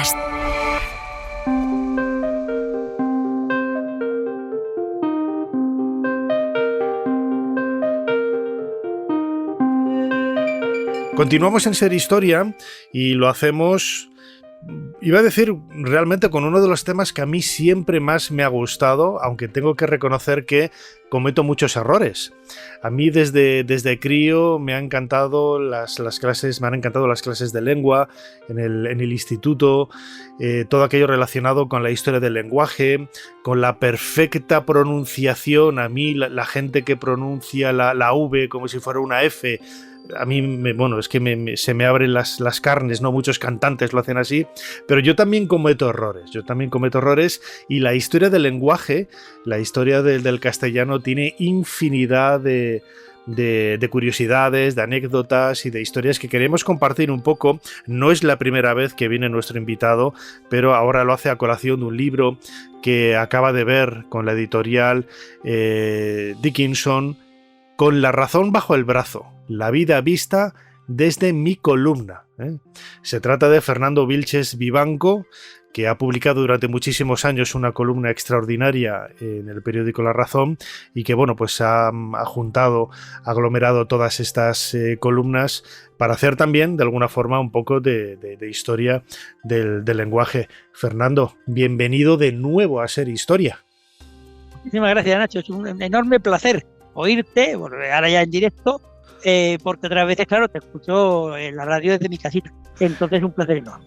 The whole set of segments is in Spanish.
Podcast. Continuamos en Ser Historia y lo hacemos, iba a decir, realmente con uno de los temas que a mí siempre más me ha gustado, aunque tengo que reconocer que cometo muchos errores. A mí desde crío me han encantado las clases de lengua en el instituto, todo aquello relacionado con la historia del lenguaje, con la perfecta pronunciación. A mí la gente que pronuncia la V como si fuera una F, a mí, es que se me abren las carnes, ¿no? Muchos cantantes lo hacen así, pero yo también cometo errores y la historia del lenguaje, la historia del castellano tiene infinidad de curiosidades, de anécdotas y de historias que queremos compartir un poco. No es la primera vez que viene nuestro invitado, pero ahora lo hace a colación de un libro que acaba de ver con la editorial Dickinson, Con la razón bajo el brazo, la vida vista desde mi columna. Se trata de Fernando Vilches Vivanco, que ha publicado durante muchísimos años una columna extraordinaria en el periódico La Razón y que ha aglomerado todas estas columnas para hacer también de alguna forma un poco de historia del lenguaje. Fernando, bienvenido de nuevo a Ser Historia. Muchísimas gracias, Nacho, es un enorme placer oírte, ahora ya en directo, porque otras veces, claro, te escucho en la radio desde mi casita, entonces es un placer enorme.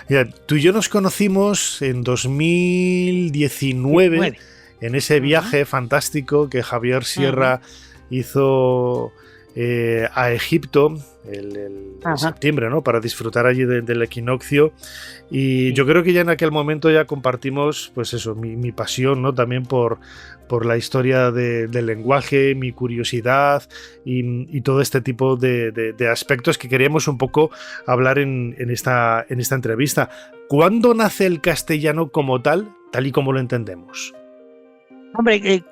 Mira, tú y yo nos conocimos en 2019 en ese viaje fantástico que Javier Sierra hizo a Egipto en septiembre, ¿no? Para disfrutar allí del equinoccio, y yo creo que ya en aquel momento ya compartimos mi pasión, ¿no? También por la historia del lenguaje, mi curiosidad y todo este tipo de aspectos que queríamos un poco hablar en esta entrevista. ¿Cuándo nace el castellano como tal y como lo entendemos? Hombre,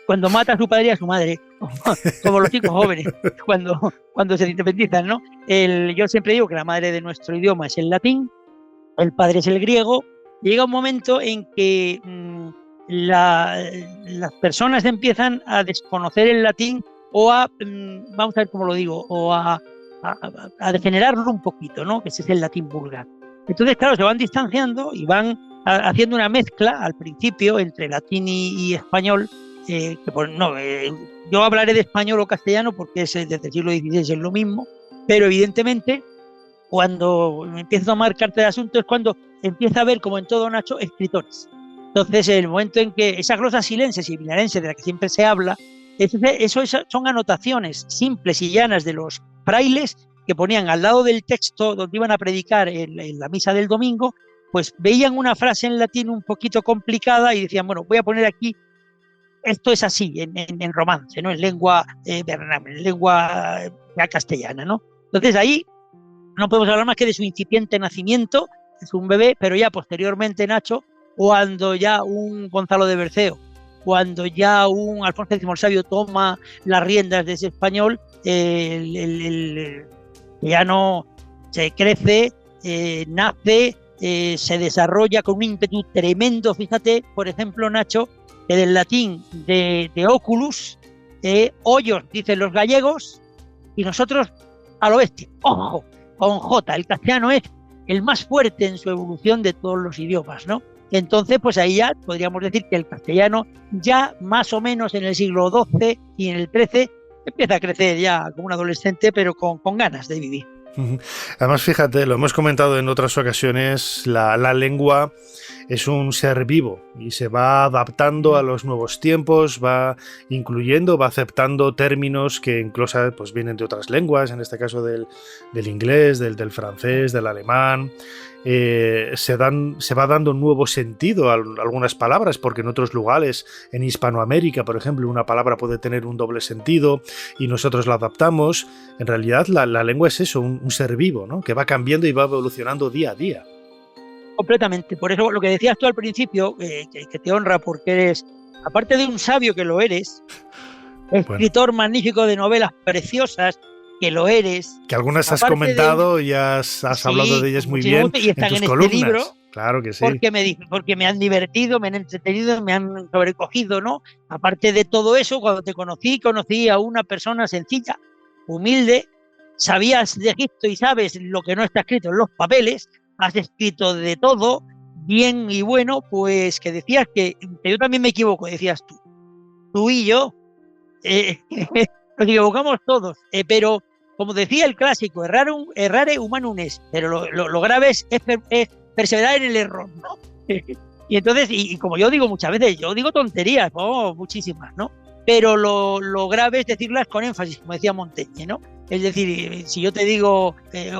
cuando mata a su padre y a su madre, como los chicos jóvenes, cuando se independizan, ¿no? Yo siempre digo que la madre de nuestro idioma es el latín, el padre es el griego. Llega un momento en que las personas empiezan a desconocer el latín o vamos a ver cómo lo digo, o a degenerarlo un poquito, ¿no? Que ese es el latín vulgar. Entonces, claro, se van distanciando y van haciendo una mezcla al principio entre latín y español. Yo hablaré de español o castellano porque desde el siglo XVI es lo mismo, pero evidentemente cuando empieza a tomar carta de asunto es cuando empieza a haber, como en todo, Nacho, escritores. Entonces, el momento en que esa glosa silenses y vilarense de la que siempre se habla, eso son anotaciones simples y llanas de los frailes que ponían al lado del texto donde iban a predicar en la misa del domingo, pues veían una frase en latín un poquito complicada y decían, bueno, voy a poner aquí, esto es así, en romance, ¿no? En lengua vernácula, en lengua castellana, ¿no? Entonces ahí no podemos hablar más que de su incipiente nacimiento, es un bebé, pero ya posteriormente, Nacho, cuando ya un Gonzalo de Berceo, cuando ya un Alfonso X el Sabio toma las riendas de ese español, ya no se crece, nace, se desarrolla con un ímpetu tremendo. Fíjate, por ejemplo, Nacho, que del latín de oculus, hoyos, dicen los gallegos, y nosotros a lo bestia, ojo, con J. El castellano es el más fuerte en su evolución de todos los idiomas, ¿no? Entonces, pues ahí ya podríamos decir que el castellano ya más o menos en el siglo XII y en el XIII empieza a crecer ya como un adolescente, pero con ganas de vivir. Además, fíjate, lo hemos comentado en otras ocasiones, la lengua es un ser vivo y se va adaptando a los nuevos tiempos, va incluyendo, va aceptando términos que incluso pues vienen de otras lenguas, en este caso del inglés, del francés, del alemán. Se va dando un nuevo sentido a algunas palabras, porque en otros lugares, en Hispanoamérica, por ejemplo, una palabra puede tener un doble sentido y nosotros la adaptamos. En realidad, la lengua es eso, un ser vivo, ¿no? Que va cambiando y va evolucionando día a día. Completamente. Por eso lo que decías tú al principio, que te honra porque eres, aparte de un sabio que lo eres, escritor magnífico de novelas preciosas, que lo eres. Que algunas has Aparte comentado y has sí, hablado de ellas muy muchísimo bien y están en tus en este columnas. libro. Claro que sí. Porque me han divertido, me han entretenido, me han sobrecogido, ¿no? Aparte de todo eso, cuando te conocí a una persona sencilla, humilde, sabías de Egipto y sabes lo que no está escrito en los papeles, has escrito de todo, bien y bueno, pues que decías que yo también me equivoco, decías tú y yo, nos equivocamos todos, pero como decía el clásico, errare humanum est, pero lo grave es perseverar en el error, ¿no? Y entonces, y como yo digo muchas veces, yo digo tonterías, muchísimas, ¿no? Pero lo grave es decirlas con énfasis, como decía Montaigne, ¿no? Es decir, si yo te digo,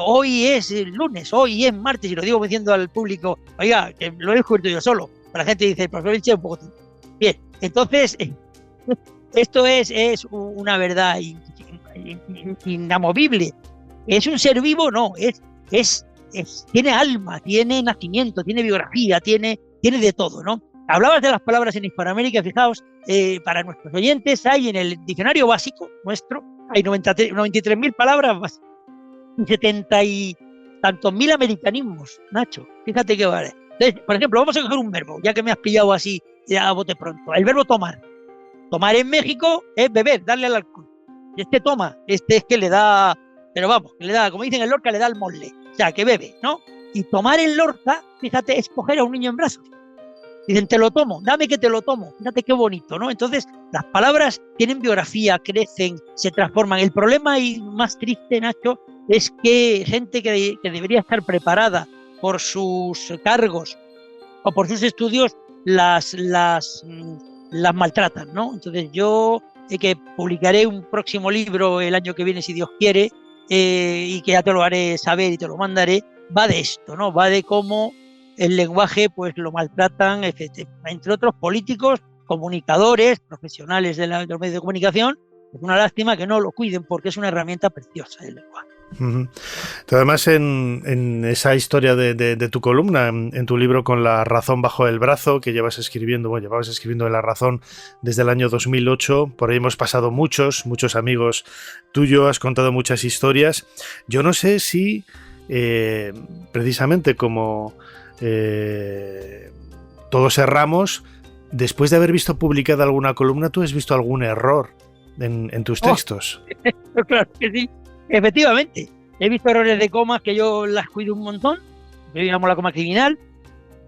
hoy es lunes, hoy es martes, y lo digo diciendo al público, oiga, que lo he descubierto yo solo, la gente dice, el profesor Vilche, un poco tonto. Bien, entonces, esto es una verdad inamovible. ¿Es un ser vivo? No, tiene alma, tiene nacimiento, tiene biografía, tiene de todo, ¿no? Hablabas de las palabras en Hispanoamérica, fijaos, para nuestros oyentes hay en el diccionario básico nuestro, hay 93.000 palabras y 70 y tantos mil americanismos, Nacho, fíjate que vale. Entonces, por ejemplo, vamos a coger un verbo, ya que me has pillado así a bote pronto, el verbo tomar. Tomar en México es beber, darle al alcohol. Y toma, es que le da, pero vamos, que le da, como dicen en Lorca, le da el mole, o sea, que bebe, ¿no? Y tomar en Lorca, fíjate, es coger a un niño en brazos. Dicen, te lo tomo, dame que te lo tomo. Fíjate qué bonito, ¿no? Entonces, las palabras tienen biografía, crecen, se transforman. El problema y más triste, Nacho, es que gente que debería estar preparada por sus cargos o por sus estudios las maltratan, ¿no? Entonces, yo que publicaré un próximo libro el año que viene, si Dios quiere, y que ya te lo haré saber y te lo mandaré, va de esto, ¿no? Va de cómo el lenguaje pues lo maltratan, entre otros políticos, comunicadores, profesionales de los medios de comunicación. Es una lástima que no lo cuiden porque es una herramienta preciosa el lenguaje. Uh-huh. Además, en esa historia de tu columna, en tu libro Con la razón bajo el brazo, que llevabas escribiendo de La Razón desde el año 2008, por ahí hemos pasado muchos amigos tuyos, has contado muchas historias. Yo no sé si precisamente como todos cerramos, después de haber visto publicada alguna columna, ¿tú has visto algún error en tus textos? Claro que sí. Efectivamente, he visto errores de comas que yo las cuido un montón, yo llamo la coma criminal,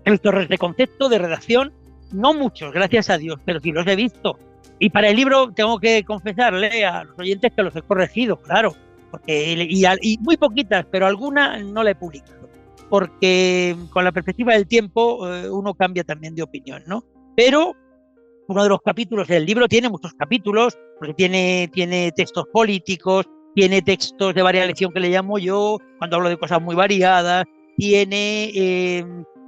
he visto errores de concepto, de redacción, no muchos, gracias a Dios, pero sí los he visto. Y para el libro tengo que confesarle a los oyentes que los he corregido, claro, porque y muy poquitas, pero alguna no la he publicado, porque con la perspectiva del tiempo uno cambia también de opinión, ¿no? Pero uno de los capítulos del libro tiene muchos capítulos, porque tiene textos políticos, tiene textos de varias lección que le llamo yo, cuando hablo de cosas muy variadas, tiene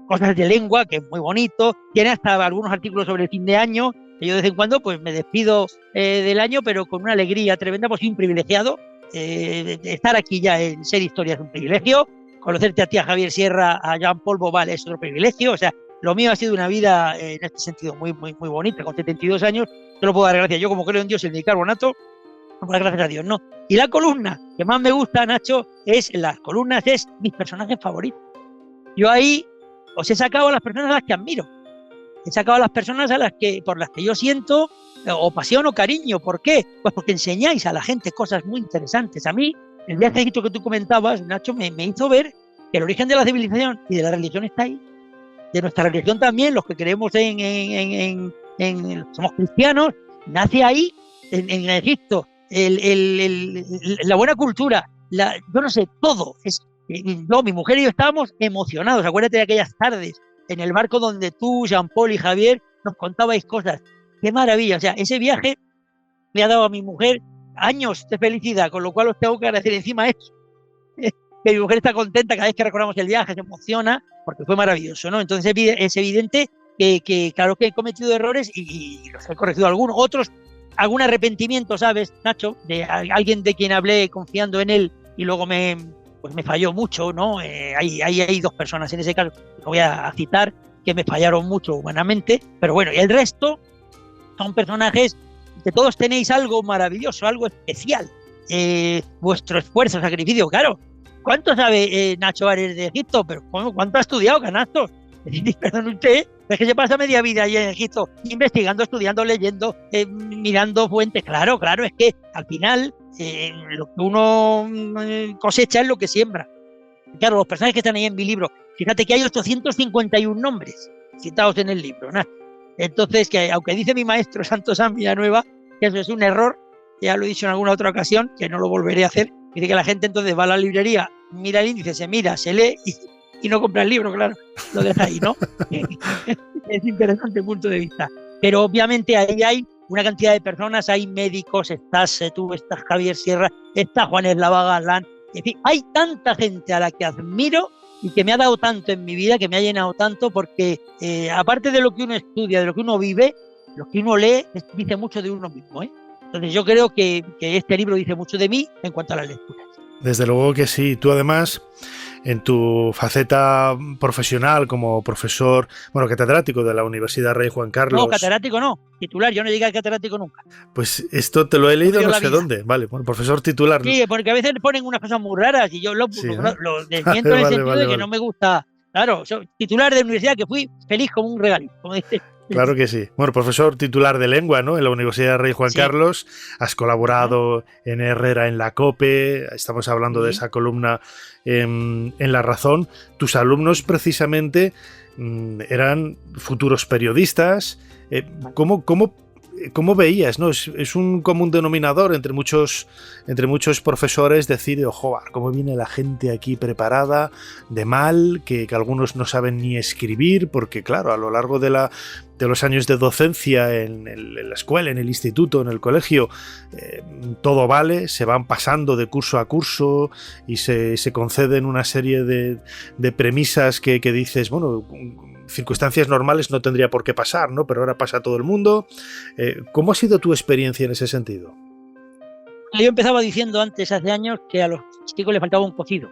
cosas de lengua, que es muy bonito, tiene hasta algunos artículos sobre el fin de año, que yo de vez en cuando pues me despido del año, pero con una alegría tremenda, pues soy un privilegiado. Estar aquí ya en Ser Historia es un privilegio, conocerte a ti, a Javier Sierra, a Jean Paul Boval es otro privilegio, o sea, lo mío ha sido una vida en este sentido muy, muy, muy bonita, con 72 años, te lo puedo dar gracias. Yo, como creo en Dios y en el bicarbonato, gracias a Dios, no. Y la columna que más me gusta, Nacho, es mis personajes favoritos. Yo ahí os he sacado a las personas a las que admiro, he sacado a las personas por las que yo siento o pasión o cariño. ¿Por qué? Pues porque enseñáis a la gente cosas muy interesantes. A mí, el viaje a Egipto que tú comentabas, Nacho, me hizo ver que el origen de la civilización y de la religión está ahí, de nuestra religión también, los que creemos somos cristianos, nace ahí, en Egipto. La buena cultura, yo no sé, todo. Mi mujer y yo estábamos emocionados. Acuérdate de aquellas tardes en el barco donde tú, Jean Paul y Javier nos contabais cosas. ¡Qué maravilla! O sea, ese viaje me ha dado a mi mujer años de felicidad, con lo cual os tengo que agradecer encima esto. Que mi mujer está contenta cada vez que recordamos el viaje, se emociona, porque fue maravilloso, ¿no? Entonces es evidente que claro que he cometido errores y los he corregido algunos, otros, algún arrepentimiento, ¿sabes, Nacho? De alguien de quien hablé confiando en él y luego me falló mucho, ¿no? Hay dos personas en ese caso, que voy a citar, que me fallaron mucho humanamente, pero bueno, y el resto son personajes que todos tenéis algo maravilloso, algo especial. vuestro esfuerzo, sacrificio. Claro, ¿cuánto sabe Nacho Ares de Egipto? Pero ¿cuánto ha estudiado, canastos? Perdón usted, es que se pasa media vida allí en Egipto investigando, estudiando, leyendo, mirando fuentes. Claro, es que al final lo que uno cosecha es lo que siembra. Claro, los personajes que están ahí en mi libro, fíjate que hay 851 nombres citados en el libro, ¿no? Entonces, que aunque dice mi maestro Santo San Villanueva que eso es un error, ya lo he dicho en alguna otra ocasión, que no lo volveré a hacer, dice que la gente entonces va a la librería, mira el índice, se mira, se lee y no compra el libro, claro, lo deja ahí, ¿no? Es interesante el punto de vista. Pero obviamente ahí hay una cantidad de personas, hay médicos, estás tú, estás Javier Sierra, está Juan Eslava Galán, en fin, hay tanta gente a la que admiro y que me ha dado tanto en mi vida, que me ha llenado tanto, porque aparte de lo que uno estudia, de lo que uno vive, lo que uno lee dice mucho de uno mismo, ¿eh? Entonces yo creo que este libro dice mucho de mí en cuanto a las lecturas. Desde luego que sí. Tú además, en tu faceta profesional como profesor, catedrático de la Universidad Rey Juan Carlos. No, catedrático no, titular, yo no llegué a catedrático nunca. Pues esto te lo he leído no sé dónde. Vale, bueno, profesor titular. Sí, porque a veces ponen unas cosas muy raras y yo lo desmiento en el sentido de que no me gusta. Claro, soy titular de universidad que fui feliz como un regalito, como dice. Claro que sí. Bueno, profesor titular de lengua, ¿no? En la Universidad Rey Juan Carlos. Has colaborado en Herrera en la COPE. Estamos hablando de esa columna en La Razón. Tus alumnos precisamente eran futuros periodistas. ¿Cómo veías, no? Es un común denominador entre muchos profesores decir, ojo, cómo viene la gente aquí preparada, de mal, que algunos no saben ni escribir, porque claro, a lo largo de los años de docencia en la escuela, en el instituto, en el colegio, todo vale, se van pasando de curso a curso y se conceden una serie de premisas que dices, bueno, circunstancias normales no tendría por qué pasar, ¿no? Pero ahora pasa a todo el mundo. ¿Cómo ha sido tu experiencia en ese sentido? Yo empezaba diciendo antes, hace años, que a los chicos les faltaba un cocido,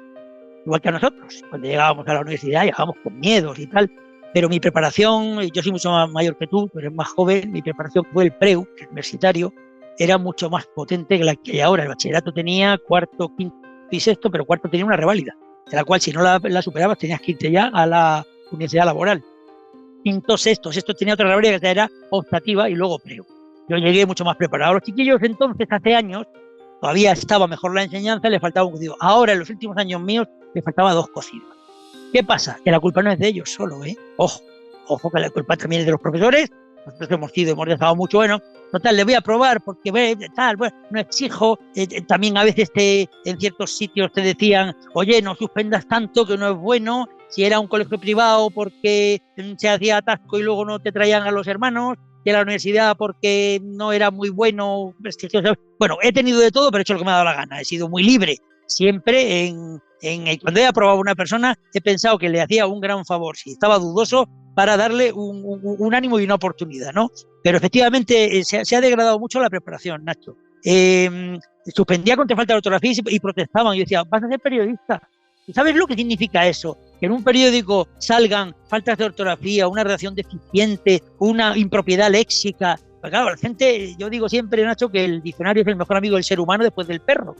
igual que a nosotros. Cuando llegábamos a la universidad llegábamos con miedos y tal, pero mi preparación, yo soy mucho más mayor que tú, pero es más joven, mi preparación fue el preu, el universitario, era mucho más potente que la que hay ahora. El bachillerato tenía cuarto, quinto y sexto, pero cuarto tenía una reválida, de la cual si no la superabas tenías que irte ya a la universidad laboral. Quinto, sexto tenía otra reválida que era optativa y luego preu. Yo llegué mucho más preparado. A los chiquillos entonces, hace años, todavía estaba mejor la enseñanza, les faltaba un cocido. Ahora, en los últimos años míos, les faltaba 2 cocidos. ¿Qué pasa? Que la culpa no es de ellos solo, ¿eh? Ojo que la culpa también es de los profesores. Nosotros hemos dejado mucho, bueno, total, le voy a probar porque tal, bueno, no exijo. También a veces en ciertos sitios te decían, oye, no suspendas tanto que no es bueno. Si era un colegio privado porque se hacía atasco y luego no te traían a los hermanos, si era la universidad porque no era muy bueno, prestigioso. Bueno, he tenido de todo, pero he hecho lo que me ha dado la gana. He sido muy libre. Siempre cuando he aprobado a una persona, he pensado que le hacía un gran favor, si estaba dudoso, para darle un ánimo y una oportunidad, ¿no? Pero efectivamente se ha degradado mucho la preparación, Nacho. Suspendía con falta de ortografía y protestaban. Yo decía, vas a ser periodista. ¿Y sabes lo que significa eso? Que en un periódico salgan faltas de ortografía, una redacción deficiente, una impropiedad léxica. Pero claro, la gente, yo digo siempre, Nacho, que el diccionario es el mejor amigo del ser humano después del perro.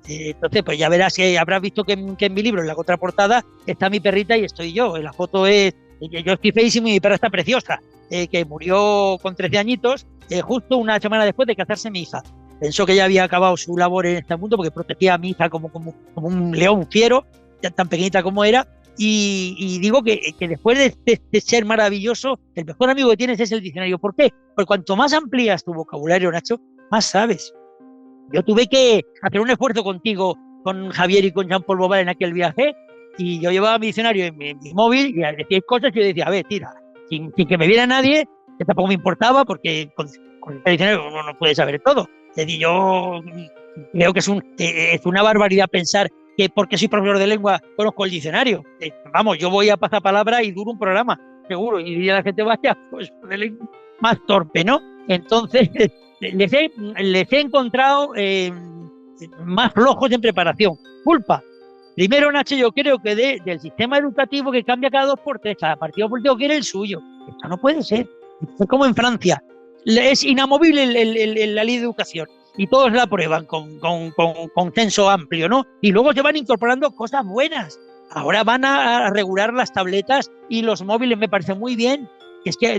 Entonces, pues ya verás que habrás visto que en mi libro, en la contraportada, está mi perrita y estoy yo. La foto es, yo estoy feísimo y mi perra está preciosa, que murió con 13 añitos, justo una semana después de casarse mi hija. Pensó que ya había acabado su labor en este mundo porque protegía a mi hija como un león fiero, ya tan pequeñita como era. Y digo que después de ser maravilloso, el mejor amigo que tienes es el diccionario. ¿Por qué? Porque cuanto más amplías tu vocabulario, Nacho, más sabes. Yo tuve que hacer un esfuerzo contigo, con Javier y con Jean-Paul Boval en aquel viaje, y yo llevaba mi diccionario en mi móvil y decía cosas y yo decía, a ver, tira, sin que me viera nadie, que tampoco me importaba, porque con el diccionario uno no puede saber todo. Es decir, yo creo que es una barbaridad pensar que porque soy profesor de lengua conozco el diccionario. Vamos, yo voy a pasapalabra y duro un programa, seguro, y diría la gente, vaya, pues más torpe, ¿no? Entonces, les he encontrado más flojos en preparación. Culpa. Primero, Nacho, yo creo que del sistema educativo que cambia cada 2 por 3, cada partido político quiere el suyo. Esto no puede ser. Es como en Francia. Es inamovible la ley de educación. y todos la aprueban con consenso amplio, ¿no? Y luego se van incorporando cosas buenas. Ahora van a regular las tabletas y los móviles, me parece muy bien. Es que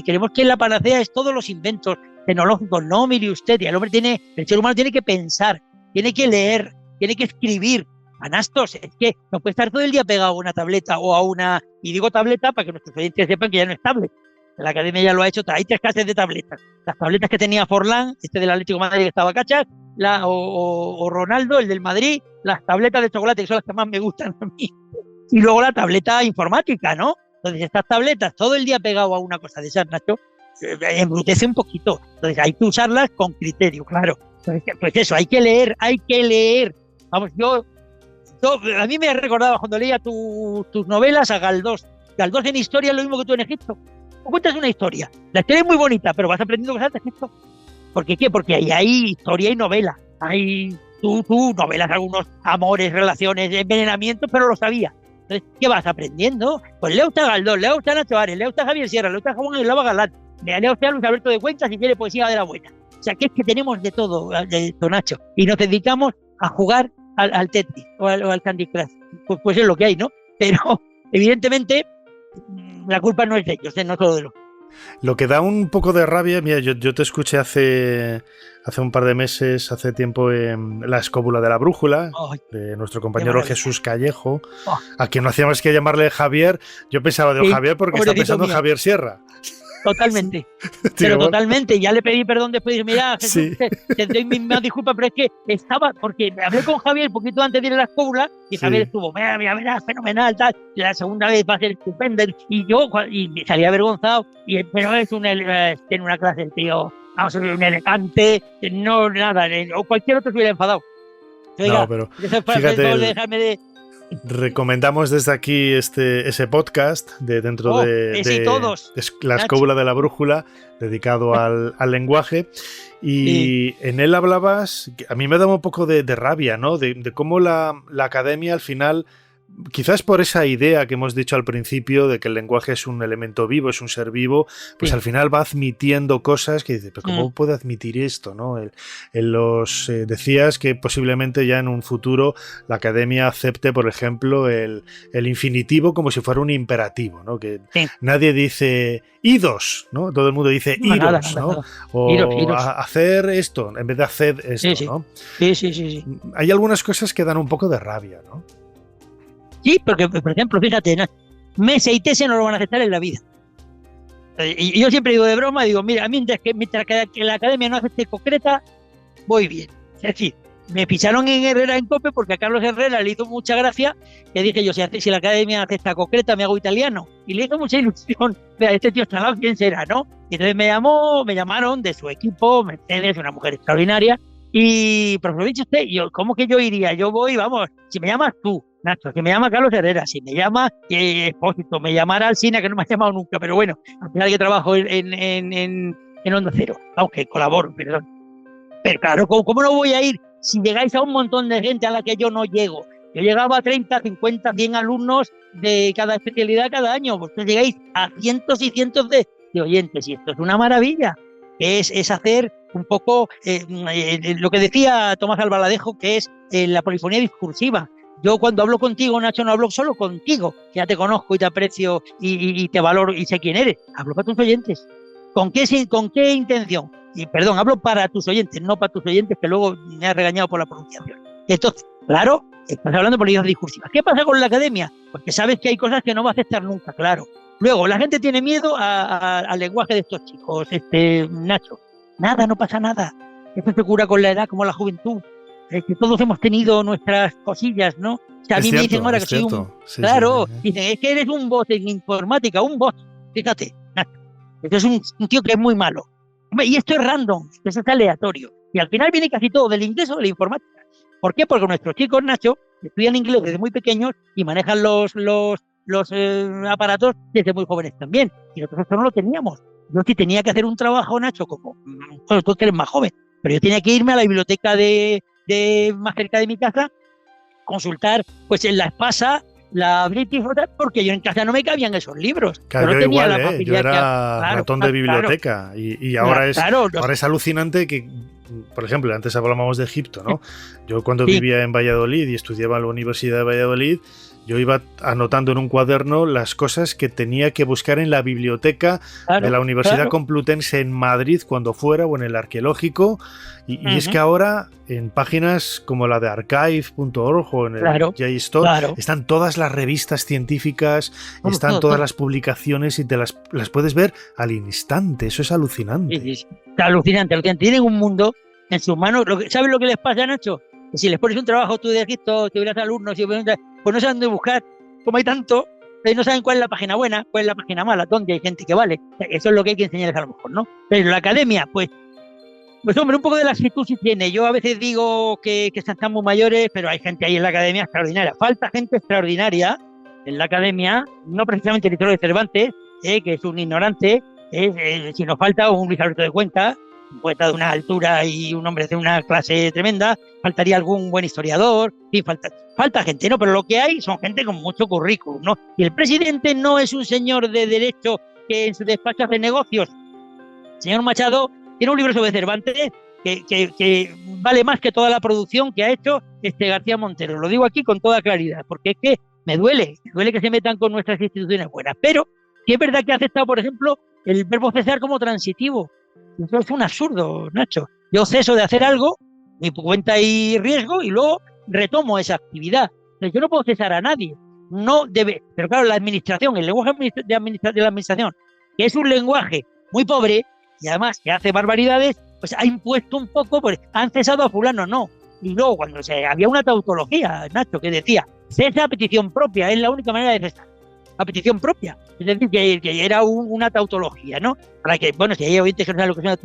queremos que la panacea es todos los inventos tecnológicos. No, mire usted, el ser humano tiene que pensar, tiene que leer, tiene que escribir. Anastos, es que no puede estar todo el día pegado a una tableta o a una... Y digo tableta para que nuestros oyentes sepan que ya no es tablet. La academia ya lo ha hecho, hay 3 clases de tabletas. Las tabletas que tenía Forlán, del Atlético de Madrid que estaba cachas, o Ronaldo, el del Madrid, las tabletas de chocolate, que son las que más me gustan a mí. Y luego la tableta informática, ¿no? Entonces estas tabletas todo el día pegado a una cosa de esas, Nacho, embrutece un poquito. Entonces hay que usarlas con criterio, claro. Entonces, pues eso, hay que leer. Vamos, a mí me ha recordado cuando leía tus novelas a Galdós. Galdós en historia es lo mismo que tú en Egipto. Tú cuentas una historia. La historia es muy bonita, pero vas aprendiendo cosas de Egipto. ¿Por qué? Porque ahí hay historia y novela. Hay tú novelas, algunos amores, relaciones, envenenamientos, pero lo sabía. Entonces, ¿qué vas aprendiendo? Pues lea usted a Galdós, lea usted a Nacho Ares, lea usted a Javier Sierra, lea usted a Juan Eslava Galán, lea usted a Luis Alberto de Cuenca si quiere poesía de la buena. O sea, que es que tenemos de todo, Nacho, y nos dedicamos a jugar al Tetris o al Candy Crush. Pues es lo que hay, ¿no? Pero, evidentemente, la culpa no es de ellos, no solo de los... Lo que da un poco de rabia, mira, yo te escuché hace un par de meses, hace tiempo, en La escóbula de la brújula, de nuestro compañero Jesús Callejo, a quien no hacía más que llamarle Javier. Yo pensaba de Javier porque está pensando en Javier Sierra. Totalmente, pero totalmente. Ya le pedí perdón después y dije, mira, Jesús, te doy mis disculpas, pero es que porque hablé con Javier un poquito antes de ir a la escóbula y Javier estuvo, mira, fenomenal, tal. La segunda vez va a ser estupenda y me salía avergonzado, pero tiene una clase el tío, vamos a ver, un elegante, no nada, o cualquier otro se hubiera enfadado. Oiga, no, pero fíjate, dejarme de... Recomendamos desde aquí ese podcast dentro de La escóbula de la brújula, dedicado al lenguaje. Y en él hablabas, a mí me daba un poco de rabia, ¿no? De cómo la academia al final, quizás por esa idea que hemos dicho al principio de que el lenguaje es un elemento vivo, es un ser vivo, pues al final va admitiendo cosas que dices, pero ¿cómo puede admitir esto, no? Decías que posiblemente ya en un futuro la academia acepte, por ejemplo, el infinitivo como si fuera un imperativo, ¿no? Que nadie dice idos, ¿no? Todo el mundo dice iros, ¿no? Nada. O iros. Hacer esto en vez de hacer esto, ¿no? Sí. Hay algunas cosas que dan un poco de rabia, ¿no? Sí, porque, por ejemplo, fíjate, Mese y Tese no lo van a aceptar en la vida. Y yo siempre digo de broma, mira, mientras que la academia no acepte concreta, voy bien. Es decir, me ficharon en Herrera en COPE porque a Carlos Herrera le hizo mucha gracia, que dije yo, si la academia acepta concreta, me hago italiano. Y le hizo mucha ilusión, este tío está, ¿quién será, no? Y entonces me llamaron de su equipo, Mercedes, una mujer extraordinaria, y, profesor, dice usted, ¿cómo que yo iría? Yo voy, vamos, si me llamas tú, Nacho, que me llama Carlos Herrera, si me llama Expósito, me llamara Alsina, que no me ha llamado nunca, pero bueno, al final que trabajo en Onda Cero, aunque colaboro, perdón. Pero claro, ¿cómo no voy a ir si llegáis a un montón de gente a la que yo no llego? Yo llegaba a 30, 50, 100 alumnos de cada especialidad cada año, vosotros llegáis a cientos y cientos de oyentes, y esto es una maravilla, que es hacer un poco lo que decía Tomás Albaladejo, que es la polifonía discursiva. Yo cuando hablo contigo, Nacho, no hablo solo contigo, ya te conozco y te aprecio y te valoro y sé quién eres. Hablo para tus oyentes. ¿Con qué intención? Y perdón, hablo para tus oyentes, no para tus oyentes que luego me has regañado por la pronunciación. Entonces, claro, estás hablando de políticas discursivas. ¿Qué pasa con la academia? Porque sabes que hay cosas que no va a aceptar nunca, claro. Luego, la gente tiene miedo al lenguaje de estos chicos, Nacho. Nada, no pasa nada. Esto se cura con la edad, como la juventud. Que todos hemos tenido nuestras cosillas, ¿no? O sea, a mí me dicen ahora que soy un... Sí, claro, dicen, es que eres un bot en informática, un bot. Fíjate, Nacho. Esto es un tío que es muy malo. Y esto es random, esto es aleatorio. Y al final viene casi todo del inglés o de la informática. ¿Por qué? Porque nuestros chicos, Nacho, estudian inglés desde muy pequeños y manejan los aparatos desde muy jóvenes también. Y nosotros esto no lo teníamos. Yo sí tenía que hacer un trabajo, Nacho, bueno, tú que eres más joven, pero yo tenía que irme a la biblioteca de más cerca de mi casa, consultar pues en la Espasa, la British, porque yo en casa no me cabían esos libros. Claro, yo no tenía igual, la facilidad yo era ratón de biblioteca y ahora es alucinante que por ejemplo, antes hablábamos de Egipto, ¿no? Yo cuando Sí. vivía en Valladolid y estudiaba en la Universidad de Valladolid, yo iba anotando en un cuaderno las cosas que tenía que buscar en la biblioteca Claro, de la Universidad claro. Complutense en Madrid cuando fuera, o en el arqueológico, y es que ahora en páginas como la de archive.org o en el Claro, JSTOR claro. están todas las revistas científicas, Vamos, están todo, todas todo. las publicaciones y te las puedes ver al instante. Eso es Sí, alucinante. sí, sí. Está alucinante, alucinante. Tienen un mundo en sus manos. ¿Sabes lo que les pasa, Nacho? Que si les pones un trabajo tú de Egipto, tuvieras alumnos, pues no saben dónde buscar. Como hay tanto, no saben cuál es la página buena, cuál es la página mala, dónde hay gente que vale. O sea, eso es lo que hay que enseñarles a lo mejor, ¿no? Pero la academia, pues hombre, un poco de la actitud sí tiene. Yo a veces digo que están muy mayores, pero hay gente ahí en la academia extraordinaria. Falta gente extraordinaria en la academia, no precisamente el historiador de Cervantes, que es un ignorante, si nos falta un Luis Alberto de Cuenca, un poeta de una altura y un hombre de una clase tremenda, faltaría algún buen historiador, sí, falta gente, ¿no? Pero lo que hay son gente con mucho currículum, ¿no? Y el presidente no es un señor de derecho que en su despacho hace negocios. El señor Machado tiene un libro sobre Cervantes que vale más que toda la producción que ha hecho García Montero. Lo digo aquí con toda claridad, porque es que me duele que se metan con nuestras instituciones buenas. Pero sí es verdad que ha aceptado, por ejemplo, el verbo cesar como transitivo. Eso es un absurdo, Nacho. Yo ceso de hacer algo, mi cuenta y riesgo, y luego retomo esa actividad. Entonces, yo no puedo cesar a nadie. No debe. Pero claro, la administración, el lenguaje de la administración, que es un lenguaje muy pobre y además que hace barbaridades, pues ha impuesto un poco, pues han cesado a fulano, no. Y luego cuando había una tautología, Nacho, que decía, cesa a petición propia, es la única manera de cesar, a petición propia. Es decir, que era una tautología, ¿no? Para que, bueno, si hay oyentes que no saben lo que es una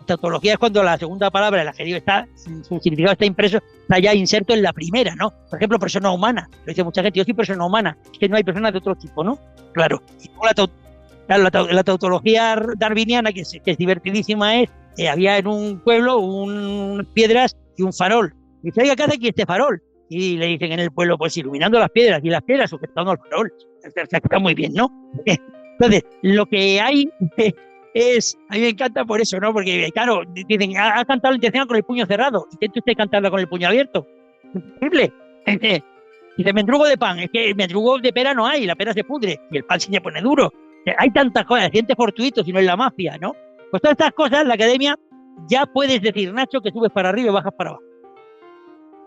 tautología es cuando la segunda palabra del adjetivo su significado está impreso, está ya inserto en la primera, ¿no? Por ejemplo, persona humana. Lo dice mucha gente, yo soy persona humana, es que no hay personas de otro tipo, ¿no? Claro. Y la tautología darwiniana, que es divertidísima, es había en un pueblo unas piedras y un farol. Y dice, oiga, ¿qué hace aquí este farol? Y le dicen en el pueblo, pues iluminando las piedras, y las piedras sujetando al farol. O sea, está muy bien, ¿no? Entonces, lo que hay a mí me encanta por eso, ¿no? Porque, claro, dicen, ha cantado la intención con el puño cerrado. Intenta usted cantarla con el puño abierto. Es imposible. Dice, mendrugo de pan. Es que mendrugo de pera no hay, la pera se pudre y el pan se pone duro. Hay tantas cosas, accidentes fortuitos y no es la mafia, ¿no? Pues todas estas cosas, la academia, ya puedes decir, Nacho, que subes para arriba y bajas para abajo.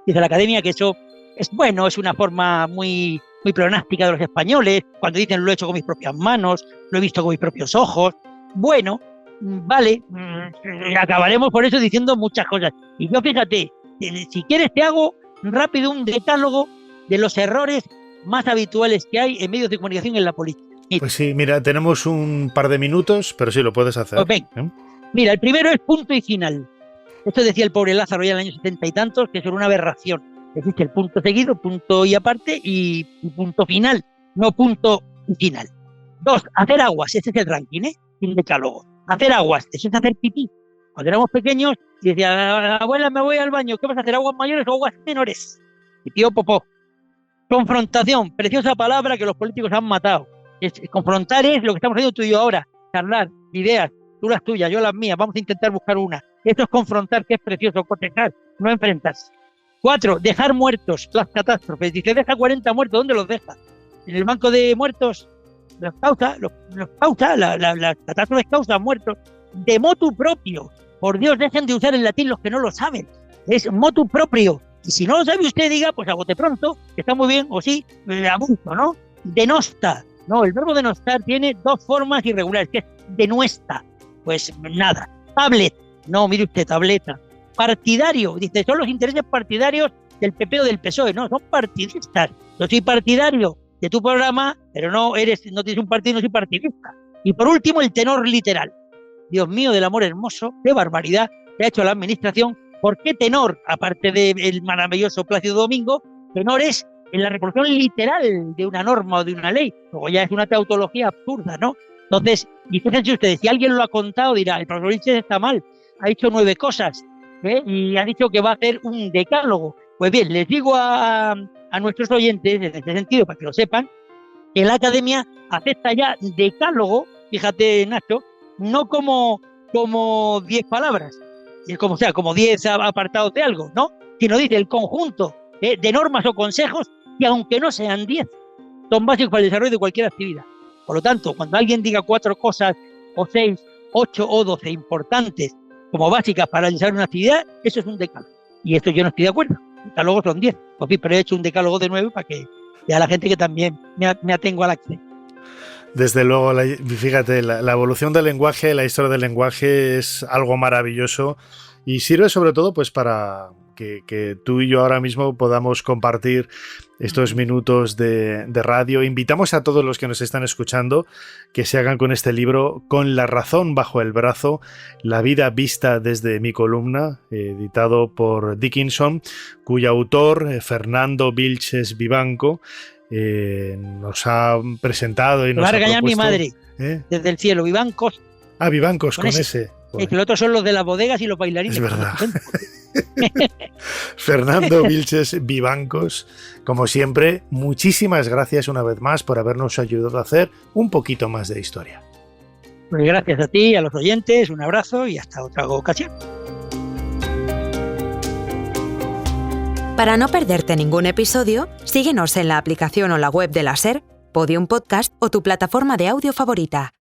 Dice la academia que eso es bueno, es una forma muy, muy pleonástica de los españoles, cuando dicen lo he hecho con mis propias manos, lo he visto con mis propios ojos. Bueno, vale, acabaremos por eso diciendo muchas cosas. Y yo fíjate, si quieres te hago rápido un decálogo de los errores más habituales que hay en medios de comunicación en la política. Pues sí, mira, tenemos un par de minutos, pero sí, lo puedes hacer. Pues ven, mira, el primero es punto y final. Esto decía el pobre Lázaro ya en el año 70 y tantos, que eso era una aberración. Existe el punto seguido, punto y aparte, y punto final, no punto y final. 2, hacer aguas, este es el ranking, el decálogo. Hacer aguas, eso es hacer pipí. Cuando éramos pequeños, decía, abuela, me voy al baño, ¿qué vas a hacer, aguas mayores o aguas menores? Y tío popó. Confrontación, preciosa palabra que los políticos han matado. Confrontar es lo que estamos haciendo tú y yo ahora, charlar, ideas, tú las tuyas, yo las mías, vamos a intentar buscar una. Esto es confrontar, que es precioso, cotejar, no enfrentarse. 4, dejar muertos, las catástrofes. Dice, deja 40 muertos, ¿dónde los deja? En el banco de muertos, las catástrofes causan muertos, de motu propio. Por Dios, dejen de usar el latín los que no lo saben. Es motu propio. Y si no lo sabe usted, diga, pues a bote pronto, que está muy bien, o sí, abuso, ¿no? Denosta. No, el verbo denostar tiene 2 formas irregulares, que es denuesta. Pues nada. Tablet. No, mire usted, tableta. Partidario. Dice, son los intereses partidarios del PP o del PSOE. No, son partidistas. Yo soy partidario de tu programa, pero no tienes un partido, no soy partidista. Y por último, el tenor literal. Dios mío del amor hermoso, qué barbaridad que ha hecho la administración. ¿Por qué tenor? Aparte del maravilloso Plácido Domingo, tenor es en la reproducción literal de una norma o de una ley. Luego ya es una tautología absurda, ¿no? Entonces, y fíjense ustedes, si alguien lo ha contado, dirá, el profesor Vilches está mal, ha dicho 9 cosas, y ha dicho que va a hacer un decálogo. Pues bien, les digo a nuestros oyentes, en este sentido, para que lo sepan, que la academia acepta ya decálogo, fíjate, Nacho, no como 10 palabras, y es como, o sea, como 10 apartados de algo, ¿no? Sino dice el conjunto de normas o consejos que, aunque no sean 10, son básicos para el desarrollo de cualquier actividad. Por lo tanto, cuando alguien diga 4 cosas, o 6, 8 o 12 importantes como básicas para el desarrollo de una actividad, eso es un decálogo. Y esto yo no estoy de acuerdo. Decálogos son 10. Pues sí, pero he hecho un decálogo de 9 para que vea la gente que también me atengo al acceso. Desde luego, fíjate, la evolución del lenguaje, la historia del lenguaje es algo maravilloso y sirve sobre todo pues para que tú y yo ahora mismo podamos compartir estos minutos de radio. Invitamos a todos los que nos están escuchando que se hagan con este libro, Con la razón bajo el brazo, la vida vista desde mi columna, editado por Dickinson, cuyo autor, Fernando Vilches Vivanco, nos ha presentado y nos ha propuesto... Va a regañar mi madre, desde el cielo, Vivancos. Ah, Vivancos, con ese. Es que los otros son los de las bodegas y los bailarines. Es verdad. Fernando Vilches Vivancos, como siempre, muchísimas gracias una vez más por habernos ayudado a hacer un poquito más de historia. Pues gracias a ti, a los oyentes, un abrazo y hasta otra ocasión. Para no perderte ningún episodio, síguenos en la aplicación o la web de la SER, Podium Podcast o tu plataforma de audio favorita.